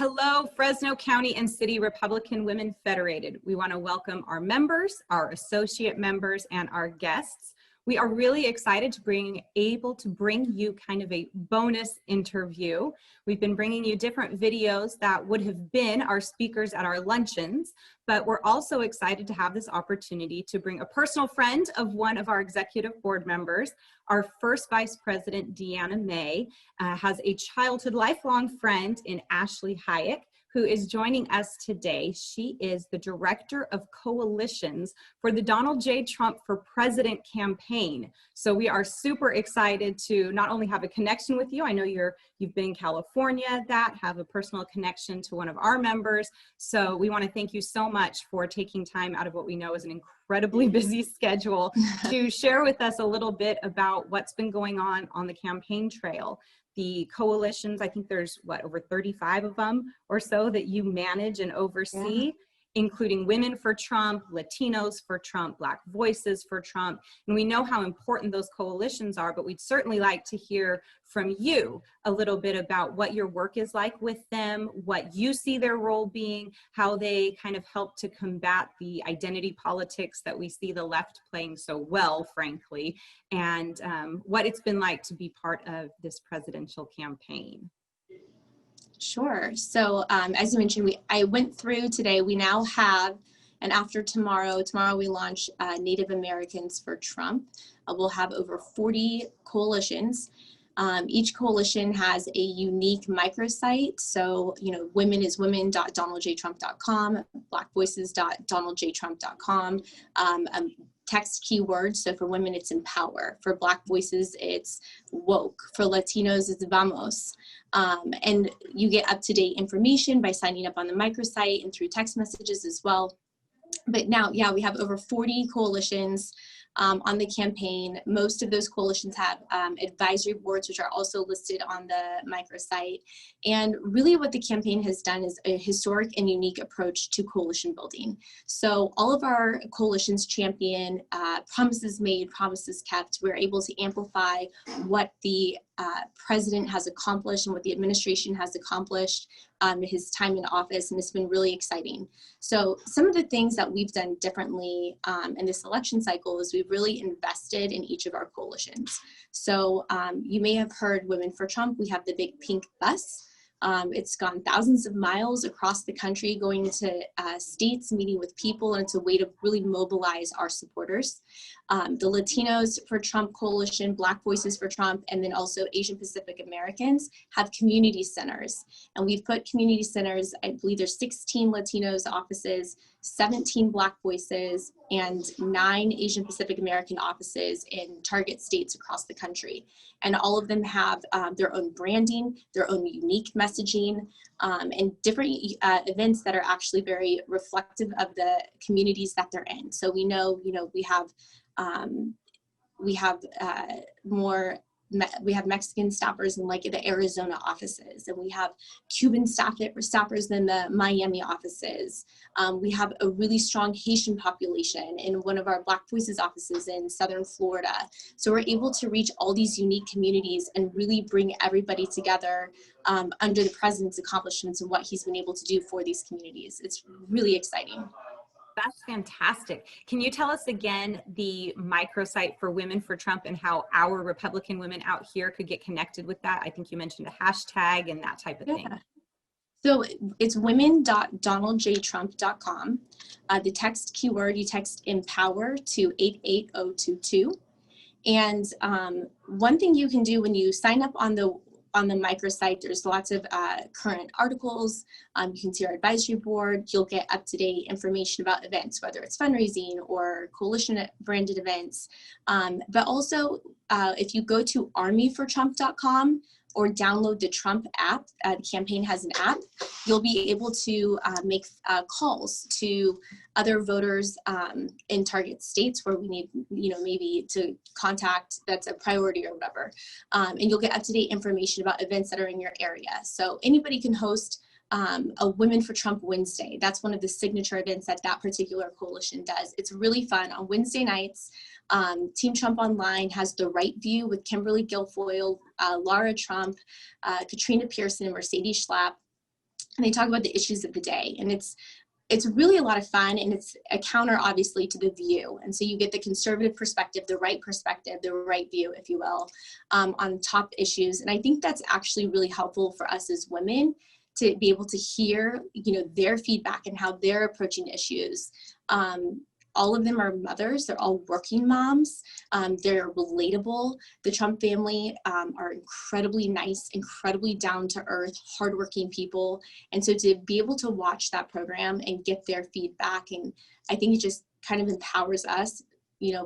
Hello, Fresno County and City Republican Women Federated. We want to welcome our members, our associate members, and our guests. We are really excited to be able to bring you kind of a bonus interview. We've been bringing you different videos that would have been our speakers at our luncheons, but we're also excited to have this opportunity to bring a personal friend of one of our executive board members. Our first Vice President, Deanna May, has a childhood lifelong friend in Ashley Hayek, who is joining us today. She is the Director of Coalitions for the Donald J. Trump for President campaign. So we are super excited to not only have a connection with you, I know you've been in California, have a personal connection to one of our members. So we want to thank you so much for taking time out of what we know is an incredibly busy schedule to share with us a little bit about what's been going on the campaign trail. The coalitions, I think there's over 35 of them or so that you manage and oversee, including Women for Trump, Latinos for Trump, Black Voices for Trump. And we know how important those coalitions are, but we'd certainly like to hear from you a little bit about what your work is like with them, what you see their role being, how they kind of help to combat the identity politics that we see the left playing so well, frankly, and what it's been like to be part of this presidential campaign. Sure. So as you mentioned, I went through today. We now have, and after tomorrow we launch Native Americans for Trump. We'll have over 40 coalitions. Each coalition has a unique microsite. So, women is women.donaldjtrump.com, blackvoices.donaldjtrump.com, text keywords. So for women, it's empower. For Black Voices, it's woke. For Latinos, it's vamos. And you get up-to-date information by signing up on the microsite and through text messages as well. But now, we have over 40 coalitions on the campaign. Most of those coalitions have advisory boards, which are also listed on the microsite. And really what the campaign has done is a historic and unique approach to coalition building. So all of our coalitions champion promises made, promises kept. We're able to amplify what the president has accomplished and what the administration has accomplished his time in office, and it's been really exciting. So some of the things that we've done differently in this election cycle is we've really invested in each of our coalitions. So you may have heard Women for Trump. We have the big pink bus. It's gone thousands of miles across the country, going into states, meeting with people, and it's a way to really mobilize our supporters. The Latinos for Trump coalition, Black Voices for Trump, and then also Asian Pacific Americans have community centers. And we've put community centers, I believe there's 16 Latinos offices, 17 Black Voices, and 9 Asian Pacific American offices in target states across the country. And all of them have their own branding, their own unique messaging, and different events that are actually very reflective of the communities that they're in. So we know, we have Mexican staffers in like the Arizona offices, and we have Cuban staffers in the Miami offices. We have a really strong Haitian population in one of our Black Voices offices in Southern Florida. So we're able to reach all these unique communities and really bring everybody together under the president's accomplishments and what he's been able to do for these communities. It's really exciting. That's fantastic. Can you tell us again the microsite for Women for Trump and how our Republican women out here could get connected with that? I think you mentioned a hashtag and that type of thing. So it's women.donaldjtrump.com. The text keyword, you text empower to 88022. And one thing you can do when you sign up on the microsite, there's lots of current articles. You can see our advisory board. You'll get up-to-date information about events, whether it's fundraising or coalition branded events. But also, if you go to armyfortrump.com or download the Trump app, the campaign has an app, you'll be able to make calls to other voters in target states where we need, maybe to contact, that's a priority or whatever. And you'll get up-to-date information about events that are in your area. So anybody can host a Women for Trump Wednesday. That's one of the signature events that particular coalition does. It's really fun. On Wednesday nights, Team Trump Online has The Right View with Kimberly Guilfoyle, Lara Trump, Katrina Pearson, and Mercedes Schlapp. and they talk about the issues of the day. And it's really a lot of fun, and it's a counter, obviously, to The View. And so you get the conservative perspective, the right view, if you will, on top issues. And I think that's actually really helpful for us as women to be able to hear, their feedback and how they're approaching issues. All of them are mothers. They're all working moms. They're relatable. The Trump family are incredibly nice, incredibly down to earth, hardworking people. And so to be able to watch that program and get their feedback, and I think it just kind of empowers us,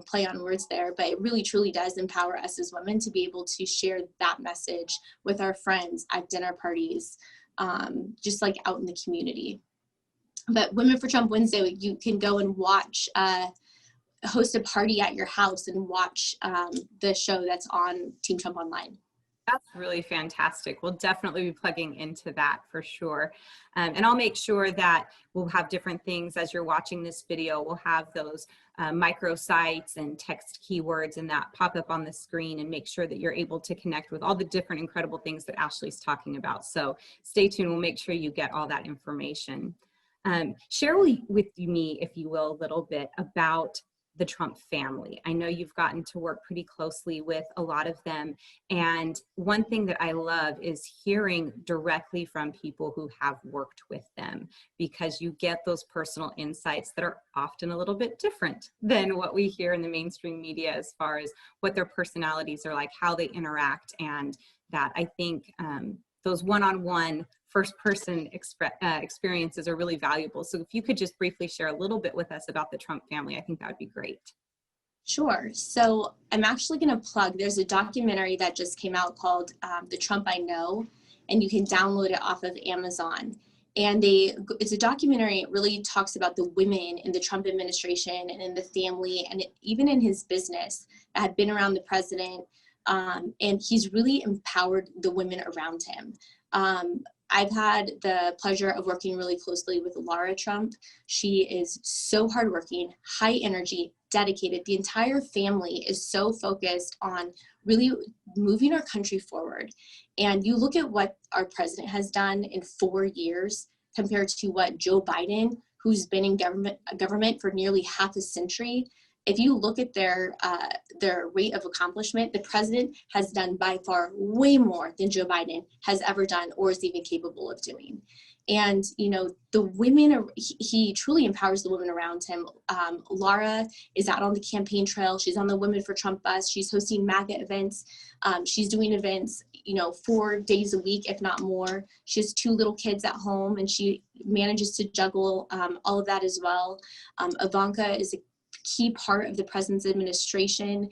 play on words there, but it really truly does empower us as women to be able to share that message with our friends at dinner parties, just like out in the community. But Women for Trump Wednesday, you can go and watch, host a party at your house and watch the show that's on Team Trump Online. That's really fantastic. We'll definitely be plugging into that for sure. And I'll make sure that we'll have different things as you're watching this video. We'll have those microsites and text keywords and that pop up on the screen, and make sure that you're able to connect with all the different incredible things that Ashley's talking about. So stay tuned. We'll make sure you get all that information. Share with me, if you will, a little bit about the Trump family. I know you've gotten to work pretty closely with a lot of them. And one thing that I love is hearing directly from people who have worked with them, because you get those personal insights that are often a little bit different than what we hear in the mainstream media as far as what their personalities are like, how they interact, and that I think those one-on-one first-person experiences are really valuable. So if you could just briefly share a little bit with us about the Trump family, I think that would be great. Sure. So I'm actually going to plug, there's a documentary that just came out called The Trump I Know, and you can download it off of Amazon. And it's a documentary. It really talks about the women in the Trump administration and in the family, and even in his business that had been around the president. And he's really empowered the women around him. I've had the pleasure of working really closely with Laura Trump. She is so hardworking, high energy, dedicated. The entire family is so focused on really moving our country forward. And you look at what our president has done in 4 years compared to what Joe Biden, who's been in government for nearly half a century. If you look at their rate of accomplishment, the president has done by far way more than Joe Biden has ever done or is even capable of doing. And, the women, he truly empowers the women around him. Laura is out on the campaign trail. She's on the Women for Trump bus. She's hosting MAGA events. She's doing events, 4 days a week, if not more. She has 2 little kids at home, and she manages to juggle all of that as well. Ivanka is a key part of the president's administration.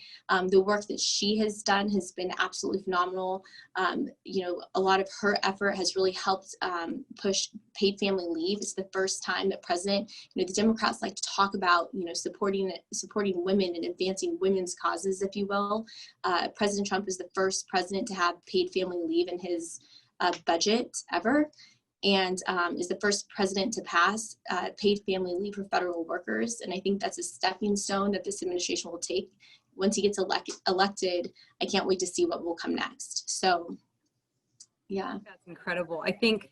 The work that she has done has been absolutely phenomenal. A lot of her effort has really helped push paid family leave. It's the first time that the Democrats like to talk about, supporting women and advancing women's causes, if you will. President Trump is the first president to have paid family leave in his budget ever, and is the first president to pass paid family leave for federal workers. And I think that's a stepping stone that this administration will take. Once he gets elected, I can't wait to see what will come next. So, yeah. That's incredible. I think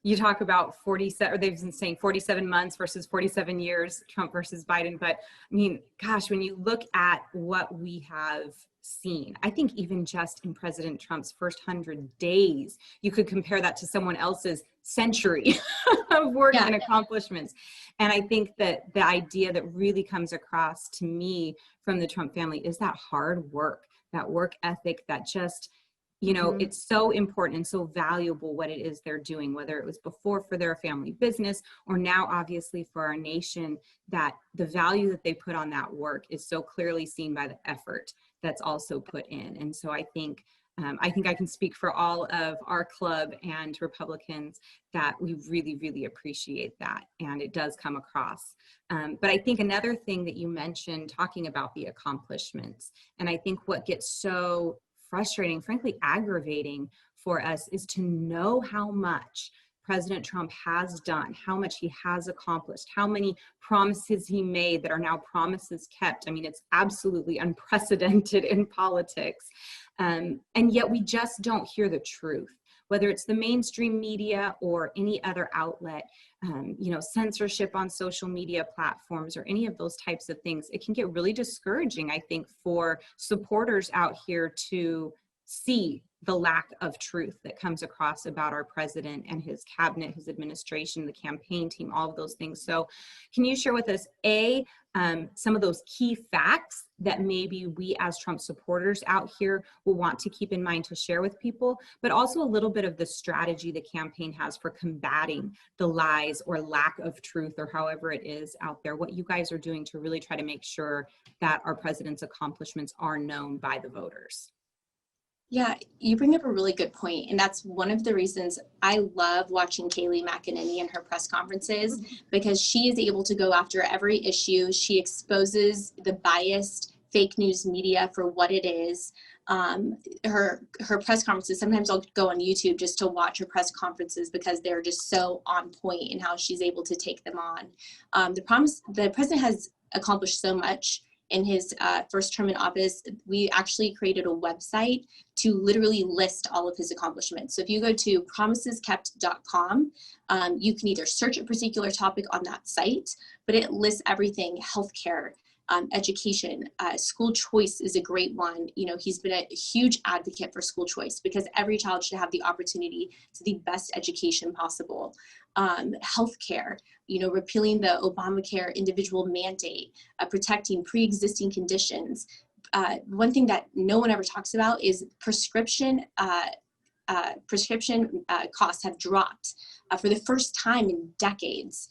you talk about 47, or they've been saying 47 months versus 47 years, Trump versus Biden. But I mean, gosh, when you look at what we have seen, I think even just in President Trump's first 100 days, you could compare that to someone else's century of work and accomplishments. And I think that the idea that really comes across to me from the Trump family is that hard work, that work ethic, that just, it's so important and so valuable what it is they're doing, whether it was before for their family business or now obviously for our nation, that the value that they put on that work is so clearly seen by the effort that's also put in. And so I think I can speak for all of our club and Republicans that we really, really appreciate that. And it does come across. But I think another thing that you mentioned, talking about the accomplishments, and I think what gets so frustrating, frankly aggravating for us, is to know how much President Trump has done, how much he has accomplished, how many promises he made that are now promises kept. I mean, it's absolutely unprecedented in politics. And yet we just don't hear the truth. whether it's the mainstream media or any other outlet, censorship on social media platforms or any of those types of things. It can get really discouraging, I think, for supporters out here to see the lack of truth that comes across about our president and his cabinet, his administration, the campaign team, all of those things. So can you share with us, some of those key facts that maybe we as Trump supporters out here will want to keep in mind to share with people, but also a little bit of the strategy the campaign has for combating the lies or lack of truth, or however it is out there, what you guys are doing to really try to make sure that our president's accomplishments are known by the voters? Yeah, you bring up a really good point, and that's one of the reasons I love watching Kayleigh McEnany in her press conferences, because she is able to go after every issue. She exposes the biased fake news media for what it is. Her press conferences, sometimes I'll go on YouTube just to watch her press conferences because they're just so on point in how she's able to take them on. The president has accomplished so much in his first term in office. We actually created a website to literally list all of his accomplishments. So if you go to promiseskept.com, you can either search a particular topic on that site, but it lists everything: healthcare, education, school choice is a great one. He's been a huge advocate for school choice because every child should have the opportunity to the best education possible. Healthcare, repealing the Obamacare individual mandate, protecting pre-existing conditions. One thing that no one ever talks about is prescription costs have dropped for the first time in decades.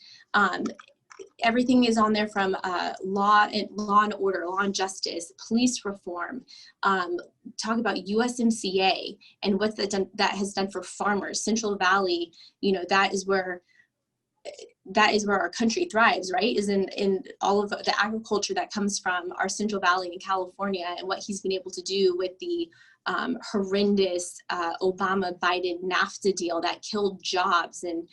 Everything is on there from law and order, law and justice, police reform. Talk about USMCA and what that has done for farmers. Central Valley, that is where our country thrives, right? Is in all of the agriculture that comes from our Central Valley in California, and what he's been able to do with the horrendous Obama-Biden NAFTA deal that killed jobs, and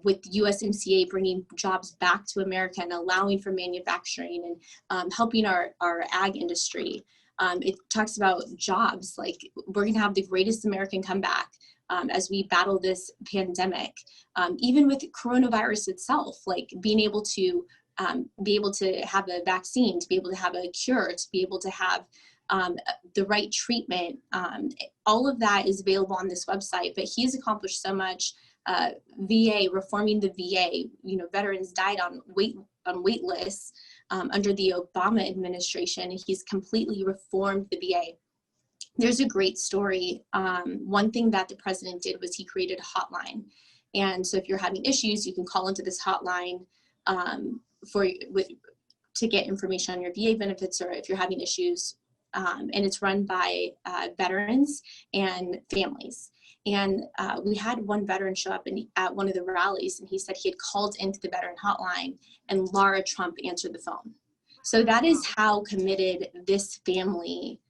with USMCA bringing jobs back to America and allowing for manufacturing and helping our ag industry. It talks about jobs, like we're going to have the greatest American comeback as we battle this pandemic. Even with coronavirus itself, like being able to have a vaccine, to be able to have a cure, to be able to have the right treatment. All of that is available on this website, but he's accomplished so much. VA, reforming the VA, veterans died on wait lists under the Obama administration. He's completely reformed the VA. There's a great story. One thing that the president did was he created a hotline. And so if you're having issues, you can call into this hotline to get information on your VA benefits, or if you're having issues. And it's run by veterans and families. And we had one veteran show up at one of the rallies, and he said he had called into the veteran hotline and Lara Trump answered the phone. So that is how committed this family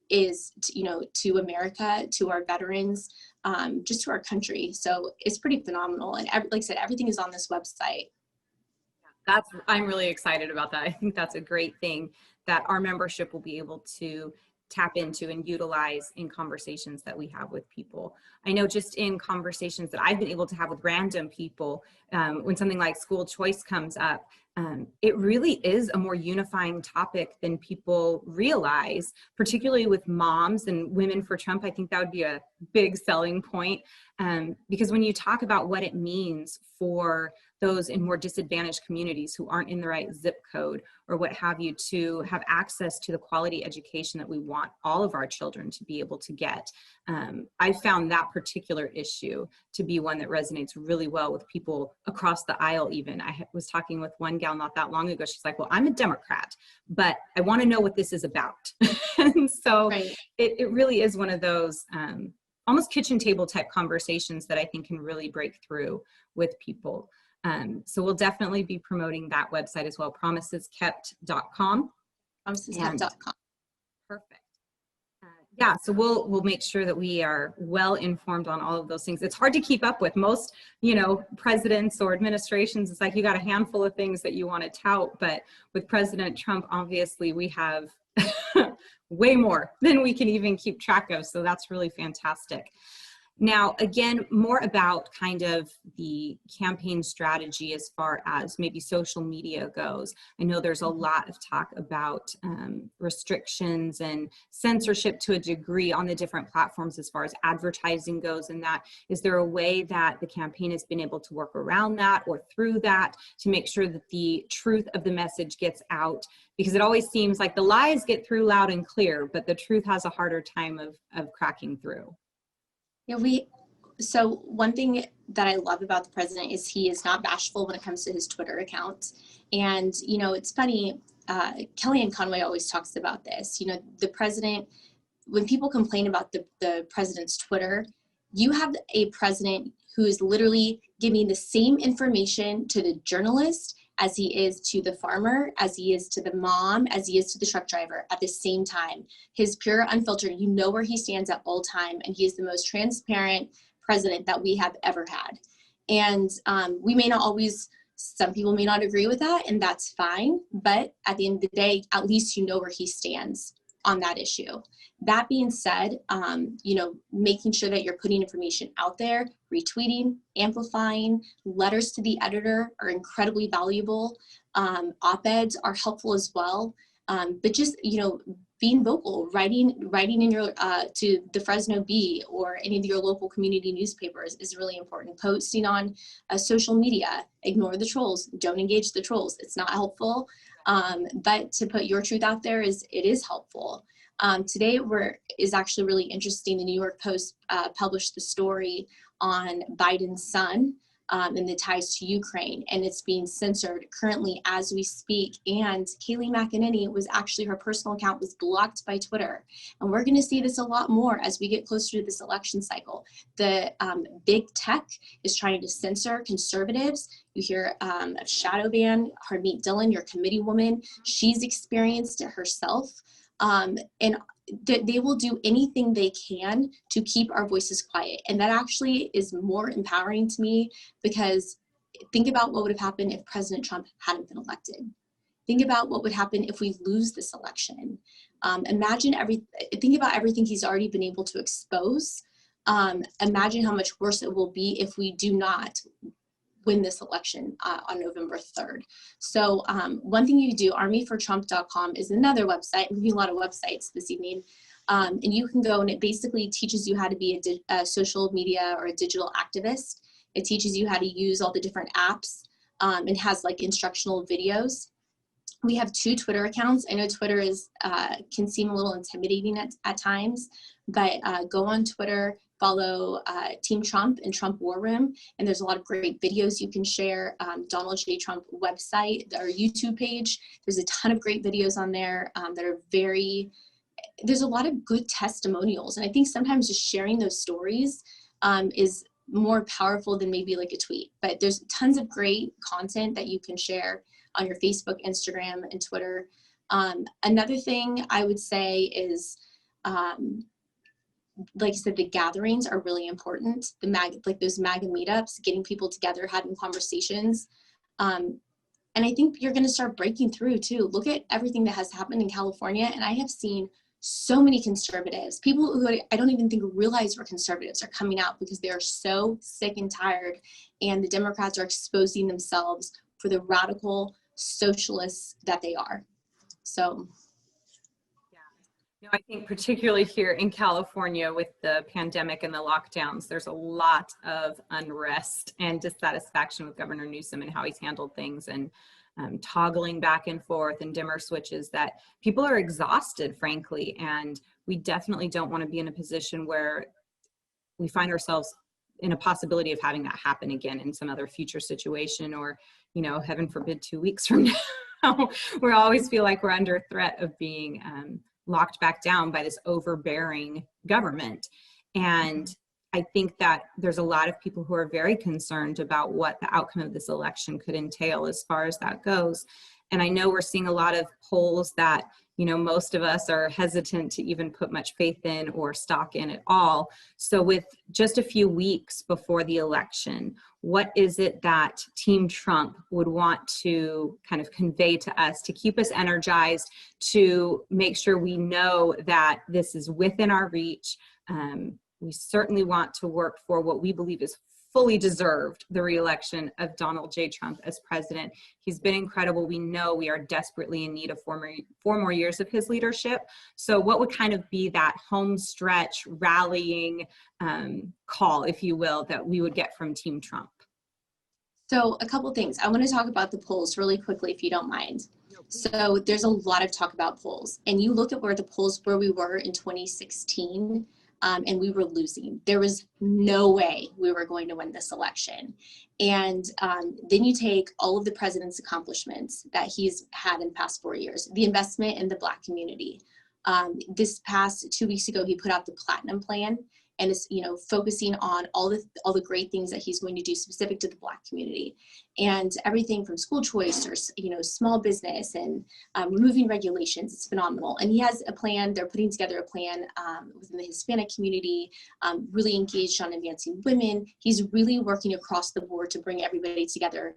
is to America, to our veterans, just to our country. So it's pretty phenomenal. And like I said, everything is on this website. I'm really excited about that. I think that's a great thing that our membership will be able to tap into and utilize in conversations that we have with people. I know just in conversations that I've been able to have with random people, when something like school choice comes up, it really is a more unifying topic than people realize, particularly with moms and Women for Trump. I think that would be a big selling point, because when you talk about what it means for those in more disadvantaged communities who aren't in the right zip code or what have you, to have access to the quality education that we want all of our children to be able to get. I found that particular issue to be one that resonates really well with people across the aisle even. I was talking with one gal not that long ago. She's like, well, I'm a Democrat, but I want to know what this is about. And so Right. it really is one of those almost kitchen table type conversations that I think can really break through with people. So we'll definitely be promoting that website as well, promiseskept.com. Promiseskept.com. Perfect. Yeah, so we'll make sure that we are well informed on all of those things. It's hard to keep up with. Most, presidents or administrations, it's like you got a handful of things that you want to tout, but with President Trump, obviously we have way more than we can even keep track of. So that's really fantastic. Now, again, more about kind of the campaign strategy as far as maybe social media goes. I know there's a lot of talk about restrictions and censorship to a degree on the different platforms as far as advertising goes, and that. Is there a way that the campaign has been able to work around that or through that to make sure that the truth of the message gets out? Because it always seems like the lies get through loud and clear, but the truth has a harder time of cracking through. Yeah, so one thing that I love about the president is he is not bashful when it comes to his Twitter account. And, you know, it's funny, Kellyanne Conway always talks about this. You know, the president, when people complain about the president's Twitter, you have a president who is literally giving the same information to the journalist as he is to the farmer, as he is to the mom, as he is to the truck driver at the same time. His pure, unfiltered, you know where he stands at all time, and he is the most transparent president that we have ever had. And we may not always, some people may not agree with that, and that's fine, but at the end of the day, at least you know where he stands on that issue. That being said, you know, making sure that you're putting information out there, retweeting, amplifying, letters to the editor are incredibly valuable. Op-eds are helpful as well. But just, you know, being vocal, writing in your, to the Fresno Bee or any of your local community newspapers is really important. Posting on social media, ignore the trolls, don't engage the trolls. It's not helpful. But to put your truth out there it is helpful. Today is actually really interesting. The New York Post published the story on Biden's son and the ties to Ukraine, and it's being censored currently as we speak. And Kayleigh McEnany her personal account was blocked by Twitter. And we're gonna see this a lot more as we get closer to this election cycle. The big tech is trying to censor conservatives. You hear of shadow ban, Harmeet Dillon, your committee woman, she's experienced it herself. And they will do anything they can to keep our voices quiet. And that actually is more empowering to me, because think about what would have happened if President Trump hadn't been elected. Think about what would happen if we lose this election. Think about everything he's already been able to expose. Imagine how much worse it will be if we do not win this election on November 3rd. So one thing you do, armyfortrump.com is another website. I'm giving a lot of websites this evening. And you can go, and it basically teaches you how to be a social media or a digital activist. It teaches you how to use all the different apps and has like instructional videos. We have 2 Twitter accounts. I know Twitter can seem a little intimidating at times, but go on Twitter, follow Team Trump and Trump War Room, and there's a lot of great videos you can share. Donald J. Trump website, our YouTube page, there's a ton of great videos on there that are there's a lot of good testimonials. And I think sometimes just sharing those stories is more powerful than maybe like a tweet. But there's tons of great content that you can share on your Facebook, Instagram, and Twitter. Another thing I would say is, like I said, the gatherings are really important. Like those MAGA meetups, getting people together, having conversations. And I think you're going to start breaking through too. Look at everything that has happened in California. And I have seen so many conservatives, people who I don't even think realize were conservatives, are coming out because they are so sick and tired. And the Democrats are exposing themselves for the radical socialists that they are. So. I think particularly here in California with the pandemic and the lockdowns, there's a lot of unrest and dissatisfaction with Governor Newsom and how he's handled things, and toggling back and forth and dimmer switches, that people are exhausted, frankly. And we definitely don't want to be in a position where we find ourselves in a possibility of having that happen again in some other future situation, or, you know, heaven forbid, 2 weeks from now. We always feel like we're under threat of being locked back down by this overbearing government. And I think that there's a lot of people who are very concerned about what the outcome of this election could entail as far as that goes. And I know we're seeing a lot of polls that, you know, most of us are hesitant to even put much faith in or stock in at all. So with just a few weeks before the election, what is it that Team Trump would want to kind of convey to us to keep us energized, to make sure we know that this is within our reach? We certainly want to work for what we believe is fully deserved, the re-election of Donald J. Trump as president. He's been incredible. We know we are desperately in need of four more years of his leadership. So what would kind of be that home stretch rallying call, if you will, that we would get from Team Trump? So a couple things. I want to talk about the polls really quickly, if you don't mind. So there's a lot of talk about polls, and you look at where we were in 2016, and we were losing. There was no way we were going to win this election. And then you take all of the president's accomplishments that he's had in the past 4 years, the investment in the Black community. This past 2 weeks ago, he put out the Platinum Plan, and is, you know, focusing on all the great things that he's going to do specific to the Black community, and everything from school choice or, you know, small business and removing regulations. It's phenomenal. And he has a plan. They're putting together a plan within the Hispanic community, really engaged on advancing women. He's really working across the board to bring everybody together,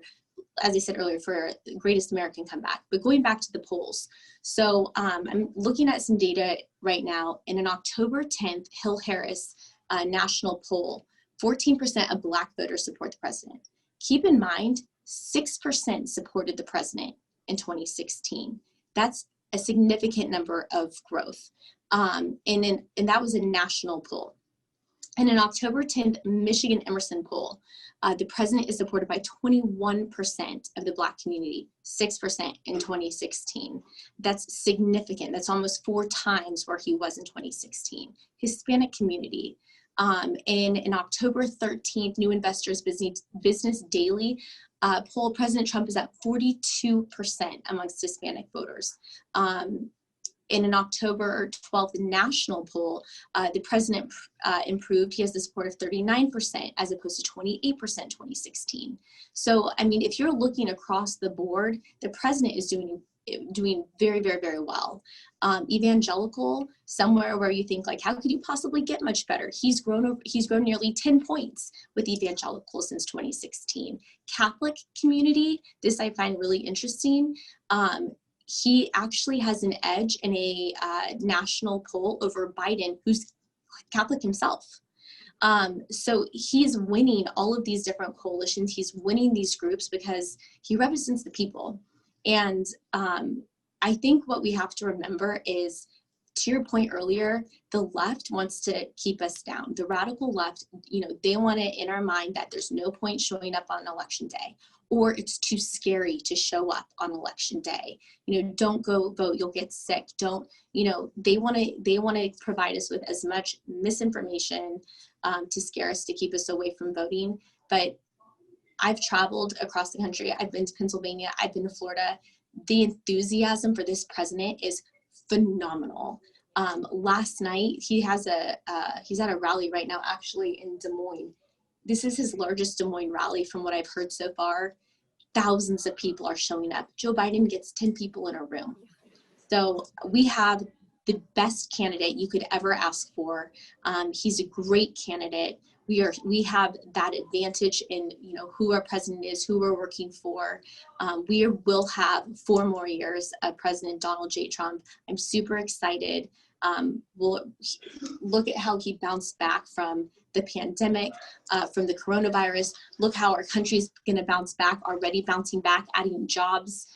as I said earlier, for the greatest American comeback. But going back to the polls. So I'm looking at some data right now. In an October 10th Hill Harris national poll, 14% of Black voters support the president. Keep in mind, 6% supported the president in 2016. That's a significant number of growth. And that was a national poll. In an October 10th Michigan Emerson poll, the president is supported by 21% of the Black community, 6% in 2016. That's significant. That's almost 4 times where he was in 2016. Hispanic community. In an October 13th New Investors Business Daily poll, President Trump is at 42% amongst Hispanic voters. In an October 12th national poll, the president improved. He has the support of 39% as opposed to 28% in 2016. So, I mean, if you're looking across the board, the president is doing very, very, very well. Evangelical, somewhere where you think, like, how could you possibly get much better? He's grown nearly 10 points with evangelical since 2016. Catholic community, this I find really interesting. He actually has an edge in a national poll over Biden, who's Catholic himself. So he's winning all of these different coalitions. He's winning these groups because he represents the people. And I think what we have to remember is, to your point earlier, the left wants to keep us down. The radical left, you know, they want it in our mind that there's no point showing up on election day, or it's too scary to show up on election day. You know, don't go vote, you'll get sick. Don't, you know, they want to provide us with as much misinformation to scare us, to keep us away from voting. But I've traveled across the country. I've been to Pennsylvania. I've been to Florida. The enthusiasm for this president is phenomenal. Last night, he's at a rally right now, actually, in Des Moines. This is his largest Des Moines rally from what I've heard so far. Thousands of people are showing up. Joe Biden gets 10 people in a room. So we have the best candidate you could ever ask for. He's a great candidate. We have that advantage in, you know, who our president is, who we're working for. We will have 4 more years of President Donald J. Trump. I'm super excited. We'll look at how he bounced back from the pandemic, from the coronavirus. Look how our country's going to bounce back, already bouncing back, adding jobs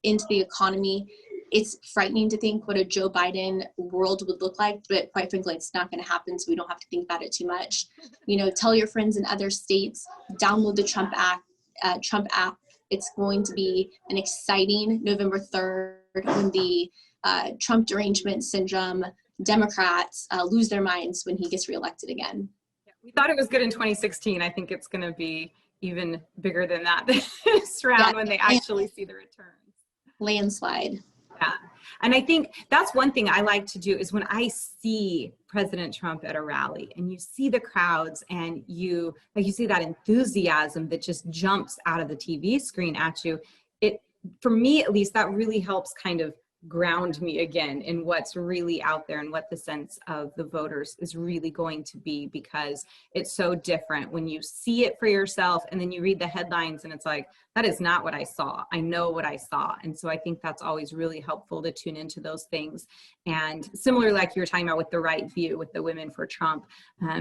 into the economy. It's frightening to think what a Joe Biden world would look like, but quite frankly, it's not going to happen, so we don't have to think about it too much. You know, tell your friends in other states, download the Trump app. It's going to be an exciting November 3rd when the Trump derangement syndrome Democrats lose their minds when he gets reelected again. Yeah, we thought it was good in 2016. I think it's going to be even bigger than that this round, when they actually see the returns. Landslide. Yeah. And I think that's one thing I like to do is when I see President Trump at a rally and you see the crowds and you see that enthusiasm that just jumps out of the TV screen at you, for me at least, that really helps kind of ground me again in what's really out there and what the sense of the voters is really going to be, because it's so different when you see it for yourself and then you read the headlines and it's like, that is not what I saw. I know what I saw. And so I think that's always really helpful to tune into those things. And similar, like you were talking about with the right view, with the Women for Trump,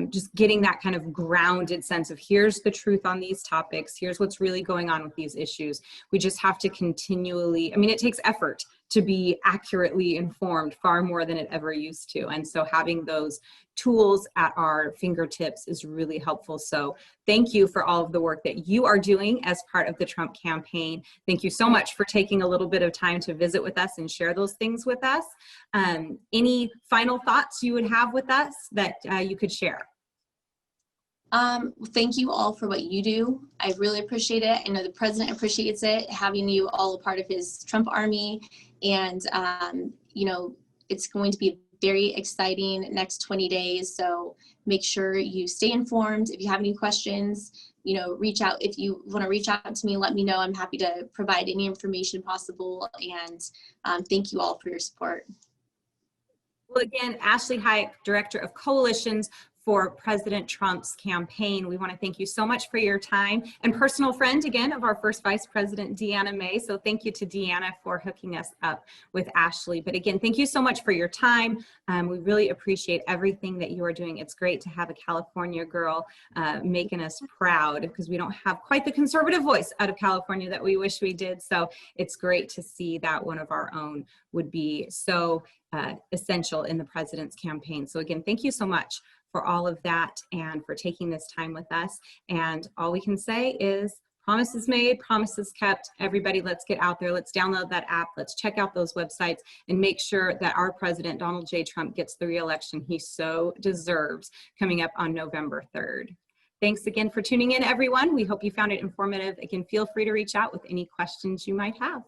just getting that kind of grounded sense of here's the truth on these topics, here's what's really going on with these issues. We just have to continually, I mean, it takes effort to be accurately informed far more than it ever used to. And so having those tools at our fingertips is really helpful. So thank you for all of the work that you are doing as part of the Trump campaign. Thank you so much for taking a little bit of time to visit with us and share those things with us. Any final thoughts you would have with us that you could share? Thank you all for what you do. I really appreciate it. I know the president appreciates it, having you all a part of his Trump army. And, you know, it's going to be very exciting next 20 days. So make sure you stay informed. If you have any questions, you know, reach out. If you want to reach out to me, let me know. I'm happy to provide any information possible. And thank you all for your support. Well, again, Ashley Hayek, Director of Coalitions for President Trump's campaign. We want to thank you so much for your time, and personal friend again of our first Vice President, Deanna May. So thank you to Deanna for hooking us up with Ashley. But again, thank you so much for your time. We really appreciate everything that you are doing. It's great to have a California girl making us proud, because we don't have quite the conservative voice out of California that we wish we did. So it's great to see that one of our own would be so essential in the president's campaign. So again, thank you so much for all of that and for taking this time with us. And all we can say is promises made, promises kept. Everybody, let's get out there. Let's download that app. Let's check out those websites and make sure that our president, Donald J. Trump, gets the re-election he so deserves coming up on November 3rd. Thanks again for tuning in, everyone. We hope you found it informative. Again, feel free to reach out with any questions you might have.